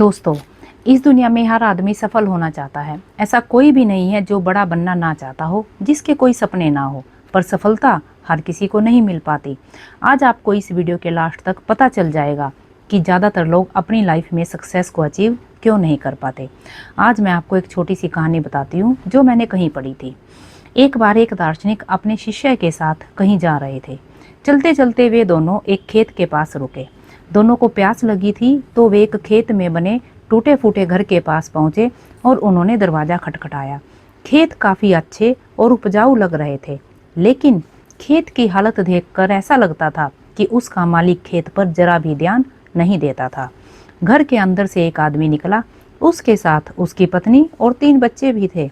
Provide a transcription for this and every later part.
दोस्तों, इस दुनिया में हर आदमी सफल होना चाहता है। ऐसा कोई भी नहीं है जो बड़ा बनना ना चाहता हो, जिसके कोई सपने ना हो, पर सफलता हर किसी को नहीं मिल पाती। आज आपको इस वीडियो के लास्ट तक पता चल जाएगा कि ज़्यादातर लोग अपनी लाइफ में सक्सेस को अचीव क्यों नहीं कर पाते। आज मैं आपको एक छोटी सी कहानी बताती हूँ जो मैंने कहीं पढ़ी थी। एक बार एक दार्शनिक अपने शिष्य के साथ कहीं जा रहे थे। चलते चलते वे दोनों एक खेत के पास रुके। दोनों को प्यास लगी थी तो वे एक खेत में बने टूटे फूटे घर के पास पहुंचे और उन्होंने दरवाज़ा खटखटाया। खेत काफ़ी अच्छे और उपजाऊ लग रहे थे, लेकिन खेत की हालत देखकर ऐसा लगता था कि उसका मालिक खेत पर जरा भी ध्यान नहीं देता था। घर के अंदर से एक आदमी निकला। उसके साथ उसकी पत्नी और 3 बच्चे भी थे।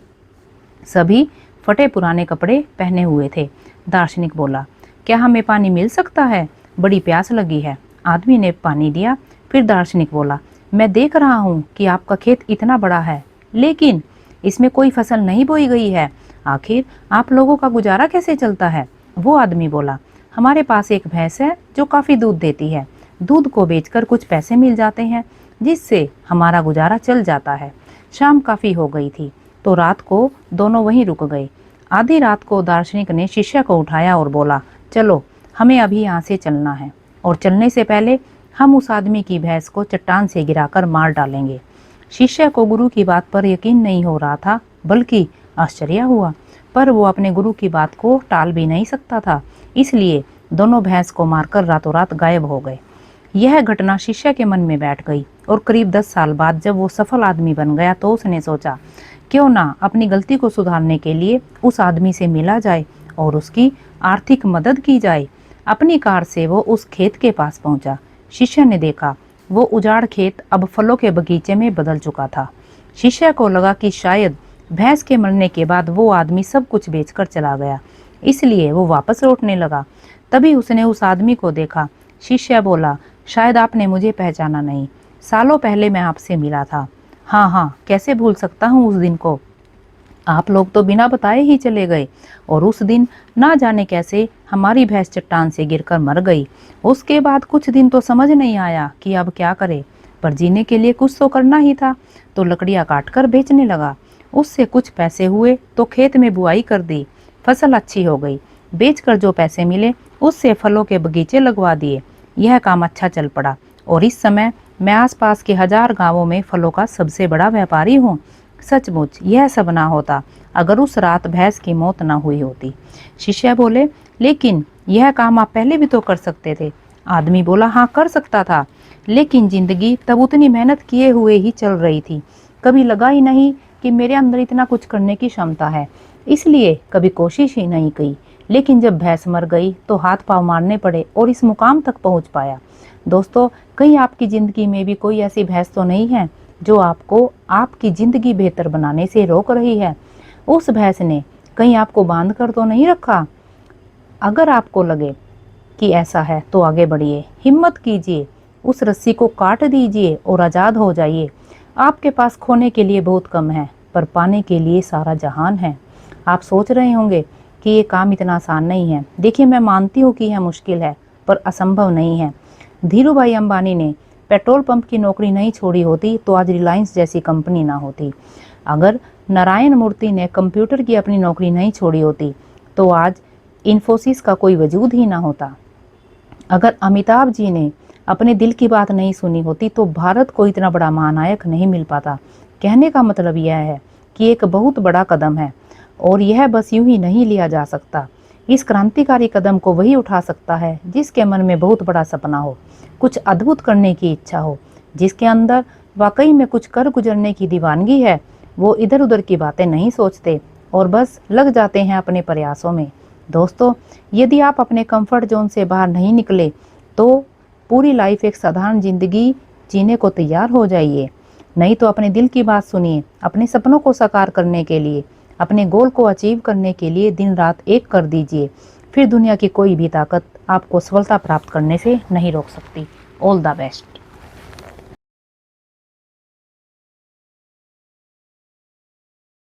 सभी फटे पुराने कपड़े पहने हुए थे। दार्शनिक बोला, क्या हमें पानी मिल सकता है? बड़ी प्यास लगी है। आदमी ने पानी दिया। फिर दार्शनिक बोला, मैं देख रहा हूँ कि आपका खेत इतना बड़ा है, लेकिन इसमें कोई फसल नहीं बोई गई है। आखिर आप लोगों का गुजारा कैसे चलता है? वो आदमी बोला, हमारे पास एक भैंस है जो काफ़ी दूध देती है। दूध को बेचकर कुछ पैसे मिल जाते हैं, जिससे हमारा गुजारा चल जाता है। शाम काफ़ी हो गई थी तो रात को दोनों वहीं रुक गए। आधी रात को दार्शनिक ने शिष्य को उठाया और बोला, चलो हमें अभी यहाँ से चलना है, और चलने से पहले हम उस आदमी की भैंस को चट्टान से गिराकर मार डालेंगे। शिष्य को गुरु की बात पर यकीन नहीं हो रहा था, बल्कि आश्चर्य हुआ, पर वो अपने गुरु की बात को टाल भी नहीं सकता था। इसलिए दोनों भैंस को मारकर रातों रात गायब हो गए। यह घटना शिष्य के मन में बैठ गई और करीब 10 साल बाद जब वो सफल आदमी बन गया तो उसने सोचा, क्यों ना अपनी गलती को सुधारने के लिए उस आदमी से मिला जाए और उसकी आर्थिक मदद की जाए। अपनी कार से वो उस खेत के पास पहुंचा। शिष्य ने देखा वो उजाड़ खेत अब फलों के बगीचे में बदल चुका था। शिष्य को लगा कि शायद भैंस के मरने के बाद वो आदमी सब कुछ बेचकर चला गया, इसलिए वो वापस लौटने लगा। तभी उसने उस आदमी को देखा। शिष्य बोला, शायद आपने मुझे पहचाना नहीं, सालों पहले मैं आपसे मिला था। हाँ, कैसे भूल सकता हूँ उस दिन को। आप लोग तो बिना बताए ही चले गए, और उस दिन ना जाने कैसे हमारी भैंस चट्टान से गिरकर मर गई। उसके बाद कुछ दिन तो समझ नहीं आया कि अब क्या करे, पर जीने के लिए कुछ तो करना ही था, तो लकड़ियाँ काटकर बेचने लगा। उससे कुछ पैसे हुए तो खेत में बुआई कर दी। फसल अच्छी हो गई। बेचकर जो पैसे मिले उससे फलों के बगीचे लगवा दिए। यह काम अच्छा चल पड़ा और इस समय मैं आसपास के 1000 गांवों में फलों का सबसे बड़ा व्यापारी हूँ। सचमुच यह सब ना होता अगर उस रात भैंस की मौत ना हुई होती। शिष्य बोले, लेकिन यह काम आप पहले भी तो कर सकते थे। आदमी बोला, हाँ कर सकता था, लेकिन जिंदगी तब उतनी मेहनत किए हुए ही चल रही थी। कभी लगा ही नहीं कि मेरे अंदर इतना कुछ करने की क्षमता है, इसलिए कभी कोशिश ही नहीं की। लेकिन जब भैंस मर गई तो हाथ पांव मारने पड़े और इस मुकाम तक पहुंच पाया। दोस्तों, कहीं आपकी जिंदगी में भी कोई ऐसी भैंस तो नहीं है जो आपको आपकी ज़िंदगी बेहतर बनाने से रोक रही है? उस भैंस ने कहीं आपको बांध कर तो नहीं रखा? अगर आपको लगे कि ऐसा है तो आगे बढ़िए, हिम्मत कीजिए, उस रस्सी को काट दीजिए और आज़ाद हो जाइए। आपके पास खोने के लिए बहुत कम है, पर पाने के लिए सारा जहान है। आप सोच रहे होंगे कि ये काम इतना आसान नहीं है। देखिए, मैं मानती हूँ कि यह मुश्किल है, पर असंभव नहीं है। धीरू भाई अंबानी ने पेट्रोल पंप की नौकरी नहीं छोड़ी होती तो आज रिलायंस जैसी कंपनी ना होती। अगर नारायण मूर्ति ने कंप्यूटर की अपनी नौकरी नहीं छोड़ी होती तो आज इन्फोसिस का कोई वजूद ही ना होता। अगर अमिताभ जी ने अपने दिल की बात नहीं सुनी होती तो भारत को इतना बड़ा महानायक नहीं मिल पाता। कहने का मतलब यह है कि एक बहुत बड़ा कदम है और यह बस यूं ही नहीं लिया जा सकता। इस क्रांतिकारी कदम को वही उठा सकता है जिसके मन में बहुत बड़ा सपना हो, कुछ अद्भुत करने की इच्छा हो, जिसके अंदर वाकई में कुछ कर गुजरने की दीवानगी है। वो इधर उधर की बातें नहीं सोचते और बस लग जाते हैं अपने प्रयासों में। दोस्तों, यदि आप अपने कंफर्ट जोन से बाहर नहीं निकले तो पूरी लाइफ एक साधारण जिंदगी जीने को तैयार हो जाइए। नहीं तो अपने दिल की बात सुनिए। अपने सपनों को साकार करने के लिए, अपने गोल को अचीव करने के लिए दिन रात एक कर दीजिए। फिर दुनिया की कोई भी ताकत आपको सफलता प्राप्त करने से नहीं रोक सकती। All the best.